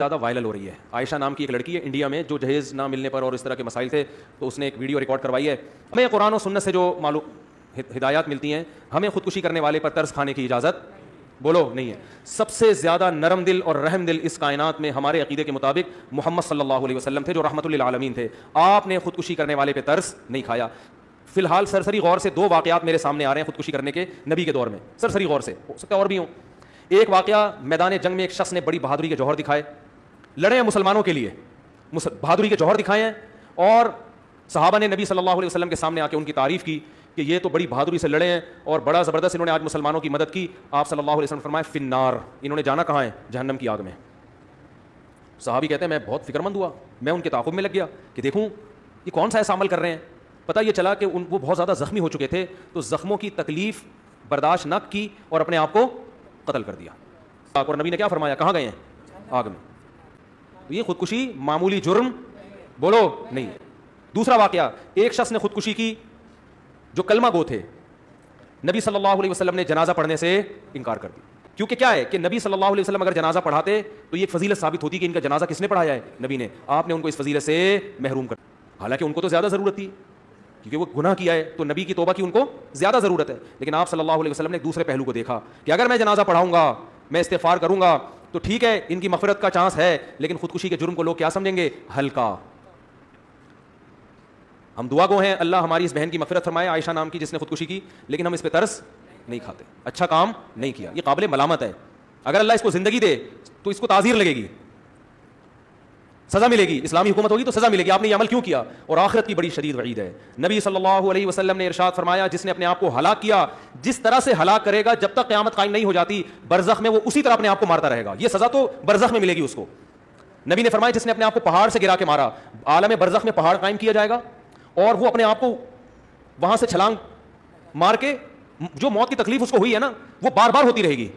زیادہ وائرل ہو رہی ہے. عائشہ نام کی ایک لڑکی ہے انڈیا میں جو جہیز نہ ملنے پر اور اس طرح کے مسائل تھے تو اس نے ایک ویڈیو ریکارڈ کروائی ہے. ہمیں قرآن و سنت سے جو ہدایات ملتی ہیں, ہمیں خودکشی کرنے والے پر طرز کھانے کی اجازت بولو نہیں ہے. سب سے زیادہ نرم دل اور رحم دل اس کائنات میں ہمارے عقیدے کے مطابق محمد صلی اللہ علیہ وسلم تھے جو رحمت للعالمین تھے. آپ نے خودکشی کرنے والے پہ طرز نہیں کھایا. فی الحال سرسری غور سے 2 واقعات میرے سامنے آ رہے ہیں خودکشی کرنے کے نبی کے دور میں, سرسری غور سے, ہو سکتا ہے اور بھی ہوں. ایک واقعہ میدان جنگ میں ایک شخص نے بڑی بہادری کے جوہر دکھائے, لڑے ہیں مسلمانوں کے لیے, بہادری کے جوہر دکھائے ہیں, اور صحابہ نے نبی صلی اللہ علیہ وسلم کے سامنے آ کے ان کی تعریف کی کہ یہ تو بڑی بہادری سے لڑے ہیں اور بڑا زبردست انہوں نے آج مسلمانوں کی مدد کی. آپ صلی اللہ علیہ وسلم فرمائے فی النار, انہوں نے جانا کہاں ہے, جہنم کی آگ میں. صحابی کہتے ہیں میں بہت فکر مند ہوا, میں ان کے تعاقب میں لگ گیا کہ دیکھوں یہ کون سا ایسا عمل کر رہے ہیں. پتہ یہ چلا کہ وہ بہت زیادہ زخمی ہو چکے تھے تو زخموں کی تکلیف برداشت نہ کی اور اپنے آپ کو قتل کر دیا. اور نبی نے کیا فرمایا, کہاں گئے ہیں, آگ میں. یہ خودکشی معمولی جرم بولو نہیں. دوسرا واقعہ, ایک شخص نے خودکشی کی جو کلمہ گو تھے. نبی صلی اللہ علیہ وسلم نے جنازہ پڑھنے سے انکار کر دیا, کیونکہ کیا ہے کہ نبی صلی اللہ علیہ وسلم اگر جنازہ پڑھاتے تو یہ فضیلت ثابت ہوتی کہ ان کا جنازہ کس نے پڑھایا ہے, نبی نے. آپ نے ان کو اس فضیلت سے محروم کر دیا, حالانکہ ان کو تو زیادہ ضرورت تھی کیونکہ وہ گناہ کیا ہے تو نبی کی توبہ کی ان کو زیادہ ضرورت ہے. لیکن آپ صلی اللہ علیہ وسلم نے ایک دوسرے پہلو کو دیکھا کہ اگر میں جنازہ پڑھاؤں گا, میں استغفار کروں گا تو ٹھیک ہے ان کی مغفرت کا چانس ہے, لیکن خودکشی کے جرم کو لوگ کیا سمجھیں گے, ہلکا. ہم دعا گو ہیں اللہ ہماری اس بہن کی مغفرت فرمائے, عائشہ نام کی جس نے خودکشی کی, لیکن ہم اس پہ ترس نہیں کھاتے. اچھا کام نہیں کیا, یہ قابل ملامت ہے. اگر اللہ اس کو زندگی دے تو اس کو تعزیر لگے گی, سزا ملے گی, اسلامی حکومت ہوگی تو سزا ملے گی, آپ نے یہ عمل کیوں کیا, اور آخرت کی بڑی شدید وعید ہے. نبی صلی اللہ علیہ وسلم نے ارشاد فرمایا جس نے اپنے آپ کو ہلاک کیا, جس طرح سے ہلاک کرے گا جب تک قیامت قائم نہیں ہو جاتی, برزخ میں وہ اسی طرح اپنے آپ کو مارتا رہے گا. یہ سزا تو برزخ میں ملے گی اس کو. نبی نے فرمایا جس نے اپنے آپ کو پہاڑ سے گرا کے مارا, عالم برزخ میں پہاڑ قائم کیا جائے گا اور وہ اپنے آپ کو وہاں سے چھلانگ مار کے جو موت کی تکلیف اس کو ہوئی ہے نا وہ بار بار ہوتی رہے گی.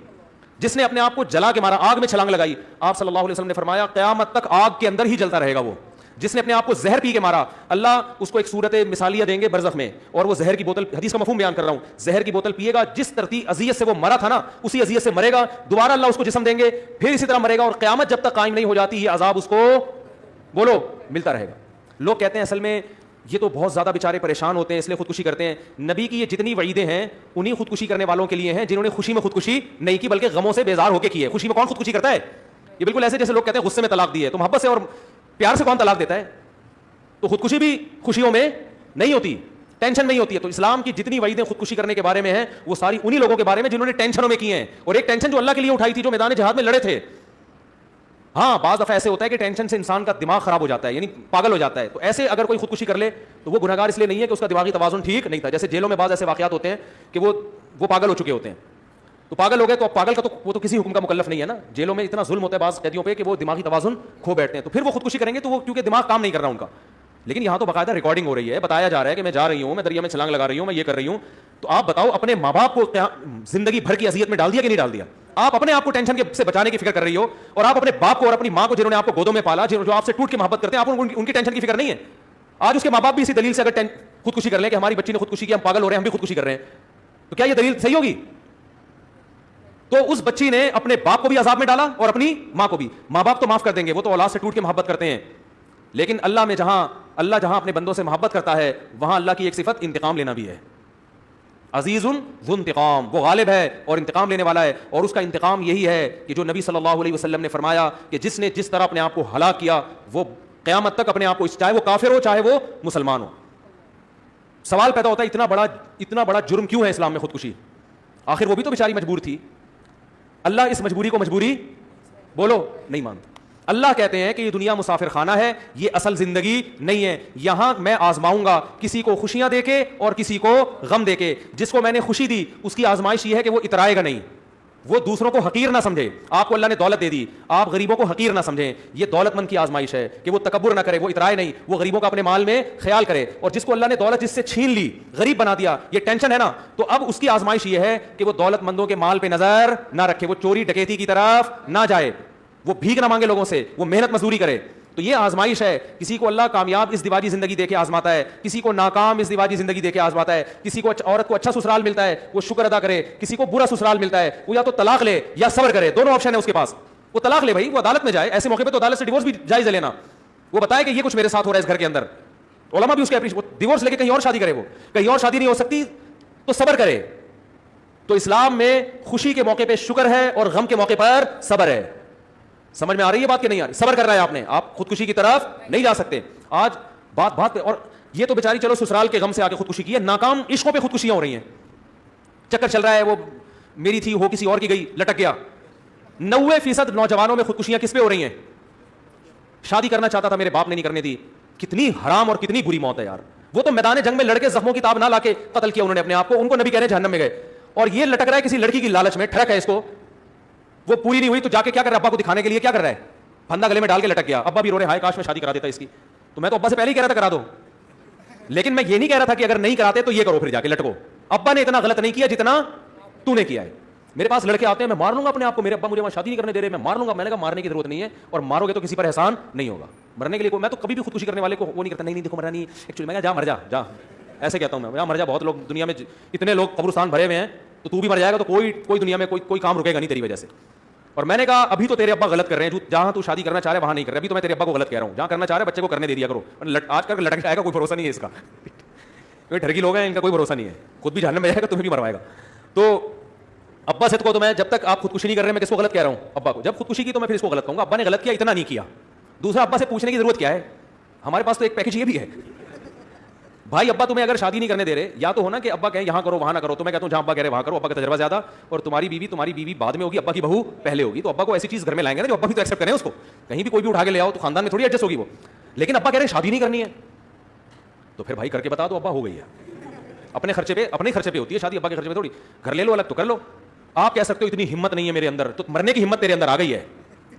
جس نے اپنے آپ کو جلا کے مارا, آگ میں چھلانگ لگائی, آپ صلی اللہ علیہ وسلم نے فرمایا قیامت تک آگ کے اندر ہی جلتا رہے گا وہ. جس نے اپنے آپ کو زہر پی کے مارا, اللہ اس کو ایک صورت مثالیہ دیں گے برزخ میں, اور وہ زہر کی بوتل, حدیث کا مفہوم بیان کر رہا ہوں, زہر کی بوتل پیے گا, جس ترتیب اذیت سے وہ مرا تھا نا اسی اذیت سے مرے گا, دوبارہ اللہ اس کو جسم دیں گے, پھر اسی طرح مرے گا, اور قیامت جب تک قائم نہیں ہو جاتی یہ عذاب اس کو بولو ملتا رہے گا. لوگ کہتے ہیں اصل میں یہ تو بہت زیادہ بیچارے پریشان ہوتے ہیں اس لیے خودکشی کرتے ہیں. نبی کی یہ جتنی وعیدیں ہیں انہیں خودکشی کرنے والوں کے لیے ہیں جنہوں نے خوشی میں خودکشی نہیں کی بلکہ غموں سے بیزار ہو کے کی ہے. خوشی میں کون خودکشی کرتا ہے, یہ بالکل ایسے جیسے لوگ کہتے ہیں غصے میں طلاق دی ہے, تو محبت سے اور پیار سے کون طلاق دیتا ہے. تو خودکشی بھی خوشیوں میں نہیں ہوتی, ٹینشن نہیں ہوتی ہے. تو اسلام کی جتنی وعیدیں خودکشی کرنے کے بارے میں ہیں وہ ساری انہی لوگوں کے بارے میں جنہوں نے ٹینشنوں میں کی ہیں, اور ایک ٹینشن جو اللہ کے لیے اٹھائی تھی جو میدان جہاد میں لڑے تھے. ہاں بعض دفعہ ایسے ہوتا ہے کہ ٹینشن سے انسان کا دماغ خراب ہو جاتا ہے, یعنی پاگل ہو جاتا ہے, تو ایسے اگر کوئی خودکشی کر لے تو وہ گنہگار اس لیے نہیں ہے کہ اس کا دماغی توازن ٹھیک نہیں تھا. جیسے جیلوں میں بعض ایسے واقعات ہوتے ہیں کہ وہ پاگل ہو چکے ہوتے ہیں, تو پاگل ہو گئے تو پاگل کا تو وہ تو کسی حکم کا مکلف نہیں ہے نا. جیلوں میں اتنا ظلم ہوتا ہے بعض قیدیوں پہ کہ وہ دماغی توازن کھو بیٹھتے ہیں, تو پھر وہ خودکشی کریں گے تو وہ کیونکہ دماغ کام نہیں کر رہا ان کا. لیکن یہاں تو باقاعدہ ریکارڈنگ ہو رہی ہے, بتایا جا رہا ہے کہ میں جا رہی ہوں, میں دریا میں چھلانگ لگا رہی ہوں, میں یہ کر رہی ہوں. تو آپ بتاؤ اپنے ماں باپ کو زندگی بھر کی اذیت میں ڈال دیا کہ نہیں ڈال دیا. آپ اپنے آپ کو ٹینشن سے بچانے کی فکر کر رہی ہو, اور آپ اپنے باپ کو اور اپنی ماں کو جنہوں نے آپ کو گودوں میں پالا, جو آپ سے ٹوٹ کے محبت کرتے ہیں, آپ ان کی ٹینشن کی فکر نہیں ہے. آج اس کے ماں باپ بھی اسی دلیل سے اگر خودکشی کر لیں کہ ہماری بچی نے خودکشی کی, ہم پاگل ہو رہے ہیں, ہم بھی خودکشی کر رہے ہیں, تو کیا یہ دلیل صحیح ہوگی؟ تو اس بچی نے اپنے باپ کو بھی عذاب میں ڈالا اور اپنی ماں کو بھی. ماں باپ تو معاف کر دیں گے, وہ تو اولاد سے ٹوٹ کے محبت کرتے ہیں, لیکن اللہ جہاں اپنے بندوں سے محبت کرتا ہے وہاں اللہ کی ایک صفت انتقام لینا بھی ہے. عزیز ذو انتقام, وہ غالب ہے اور انتقام لینے والا ہے, اور اس کا انتقام یہی ہے کہ جو نبی صلی اللہ علیہ وسلم نے فرمایا کہ جس نے جس طرح اپنے آپ کو ہلاک کیا وہ قیامت تک اپنے آپ کو, چاہے وہ کافر ہو چاہے وہ مسلمان ہو. سوال پیدا ہوتا ہے اتنا بڑا جرم کیوں ہے اسلام میں خودکشی؟ آخر وہ بھی تو بیچاری مجبور تھی. اللہ اس مجبوری کو مجبوری بولو نہیں مانتا. اللہ کہتے ہیں کہ یہ دنیا مسافر خانہ ہے, یہ اصل زندگی نہیں ہے. یہاں میں آزماؤں گا کسی کو خوشیاں دے کے اور کسی کو غم دے کے. جس کو میں نے خوشی دی اس کی آزمائش یہ ہے کہ وہ اترائے گا نہیں, وہ دوسروں کو حقیر نہ سمجھے. آپ کو اللہ نے دولت دے دی, آپ غریبوں کو حقیر نہ سمجھیں. یہ دولت مند کی آزمائش ہے کہ وہ تکبر نہ کرے, وہ اترائے نہیں, وہ غریبوں کا اپنے مال میں خیال کرے. اور جس کو اللہ نے دولت جس سے چھین لی, غریب بنا دیا, یہ ٹینشن ہے نا, تو اب اس کی آزمائش یہ ہے کہ وہ دولت مندوں کے مال پہ نظر نہ رکھے, وہ چوری ڈکیتی کی طرف نہ جائے, وہ بھیک نہ مانگے لوگوں سے, وہ محنت مزدوری کرے. تو یہ آزمائش ہے. کسی کو اللہ کامیاب اس دیواجی زندگی دے کے آزماتا ہے, کسی کو ناکام اس دیواجی زندگی دے کے آزماتا ہے. کسی کو عورت کو اچھا سسرال ملتا ہے وہ شکر ادا کرے, کسی کو برا سسرال ملتا ہے وہ یا تو طلاق لے یا صبر کرے, دونوں آپشن ہے اس کے پاس. وہ طلاق لے بھائی, وہ عدالت میں جائے, ایسے موقع پہ تو عدالت سے ڈیورس بھی جائز ہے لینا. وہ بتائے کہ یہ کچھ میرے ساتھ ہو رہا ہے اس گھر کے اندر, علماء بھی اس کے ڈیورس لے کے کہیں اور شادی کرے, وہ کہیں اور شادی نہیں ہو سکتی تو صبر کرے. تو اسلام میں خوشی کے موقع پہ شکر ہے اور غم کے موقع پر صبر ہے. سمجھ میں آ رہی ہے بات کہ نہیں آ رہی؟ صبر کر رہا ہے آپ نے, آپ خودکشی کی طرف نہیں جا سکتے. آج بات پہ, اور یہ تو بیچاری چلو سسرال کے غم سے آ کے خودکشی کی ہے, ناکام عشقوں پہ خودکشیاں ہو رہی ہیں. چکر چل رہا ہے, وہ میری تھی وہ کسی اور کی گئی, لٹک گیا. 90% نوجوانوں میں خودکشیاں کس پہ ہو رہی ہیں؟ شادی کرنا چاہتا تھا, میرے باپ نے نہیں کرنے دی. کتنی حرام اور کتنی بری موت ہے یار. وہ تو میدان جنگ میں لڑکے زخموں کی تاب نہ لا کے قتل کیا انہوں نے اپنے آپ کو, ان کو نبی کہہ رہے ہیں جہنم میں گئے. اور یہ لٹک رہا ہے کسی لڑکی کی لالچ میں, ٹھڑک ہے اس کو, وہ پوری نہیں ہوئی تو جا کے کیا کر رہا ہے, ابا کو دکھانے کے لیے کیا کر رہا ہے, پھندا گلے میں ڈال کے لٹک گیا. ابا بھی رو رہے, ہائے کاش میں شادی کرا دیتا اس کی. تو میں تو ابا سے پہلے ہی کہہ رہا تھا کرا دو, لیکن میں یہ نہیں کہہ رہا تھا کہ اگر نہیں کراتے تو یہ کرو, پھر جا کے لٹکو. ابا نے اتنا غلط نہیں کیا جتنا تو نے کیا ہے. میرے پاس لڑکے آتے ہیں, میں مار لوں گا اپنے آپ کو, میرے ابا مجھے وہاں شادی نہیں کرنے دے رہے, میں مار لوں گا. میں نے کہا مارنے کی ضرورت نہیں ہے, اور مارو گے تو کسی پر احسان نہیں ہوگا. مرنے کے لیے میں تو کبھی بھی خودکشی کرنے والے کو وہ نہیں کرتا, نہیں دیکھو مرنا نہیں ایکچولی, میں کہا جا مر جا, جا ایسے کہتا ہوں میں, جا مر جا. بہت لوگ دنیا میں اتنے لوگ قبرستان بھرے ہوئے ہیں, تو بھی مر جائے گا تو کوئی دنیا میں کوئی کام رکے گا نہیں تیری وجہ سے. اور میں نے کہا ابھی تو تیرے ابا غلط کر رہے ہیں, جہاں تو شادی کرنا چاہ رہے وہاں نہیں کر رہے. ابھی تو میں تیرے ابا کو غلط کہہ رہا ہوں, جہاں کرنا چاہ رہے بچے کو کرنے دے دیا کرو. آج کل لٹک جائے گا, کوئی بھروسہ نہیں ہے اس کا. کوئی ٹھرکی لوگ ہیں, ان کا کوئی بھروسہ نہیں ہے, خود بھی جہنم میں جائے گا, تمہیں بھی مروائے گا. تو ابا سے تو میں جب تک آپ خودکشی نہیں کر رہے میں کس کو غلط کہہ رہا ہوں, ابا کو. جب خودکشی کی تو میں پھر اس کو غلط کہوں گا, ابا نے غلط کیا, اتنا نہیں کیا. دوسرا, ابا سے پوچھنے کی ضرورت کیا ہے, ہمارے پاس تو ایک پیکج یہ بھی ہے بھائی. ابا تمہیں اگر شادی نہیں کرنے دے رہے, یا تو ہونا کہ ابا کہیں یہاں کرو وہاں نہ کرو, تو میں کہتا ہوں جہاں ابا کہہ رہے وہاں کرو, ابا کا تجربہ زیادہ, اور تمہاری بیوی بعد میں ہوگی, ابا کی بہو پہلے ہوگی. تو ابا کو ایسی چیز گھر میں لائیں گے نا جو ابا بھی تو ایکسیپٹ کریں اس کو, کہیں بھی کوئی بھی اٹھا کے لے آؤ تو خاندان میں تھوڑی ایڈجسٹ ہوگی وہ. لیکن ابا کہہ رہے ہیں شادی نہیں کرنی ہے, تو پھر بھائی کر کے بتا دو ابا ہو گئی ہے, اپنے خرچے پہ ہوتی ہے شادی, ابا کے خرچے پہ تھوڑی. گھر لے لو الگ تو کر لو. آپ کہہ سکتے ہو اتنی ہمت نہیں ہے میرے اندر, تو مرنے کی ہمت تیرے اندر آ گئی ہے,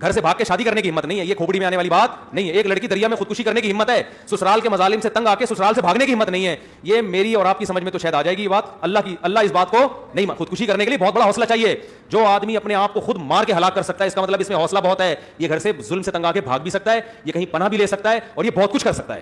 گھر سے بھاگ کے شادی کرنے کی ہمت نہیں ہے. یہ کھوپڑی میں آنے والی بات نہیں ہے. ایک لڑکی دریا میں خودکشی کرنے کی ہمت ہے, سسرال کے مظالم سے تنگ آ کے سسرال سے بھاگنے کی ہمت نہیں ہے. یہ میری اور آپ کی سمجھ میں تو شاید آ جائے گی یہ بات, اللہ اس بات کو نہیں. خودکشی کرنے کے لیے بہت بڑا حوصلہ چاہیے. جو آدمی اپنے آپ کو خود مار کے ہلاک کر سکتا ہے, اس کا مطلب اس میں حوصلہ بہت ہے. یہ گھر سے ظلم سے تنگ آ کے بھاگ بھی سکتا ہے, یہ کہیں پناہ بھی لے سکتا ہے, اور یہ بہت کچھ کر سکتا ہے.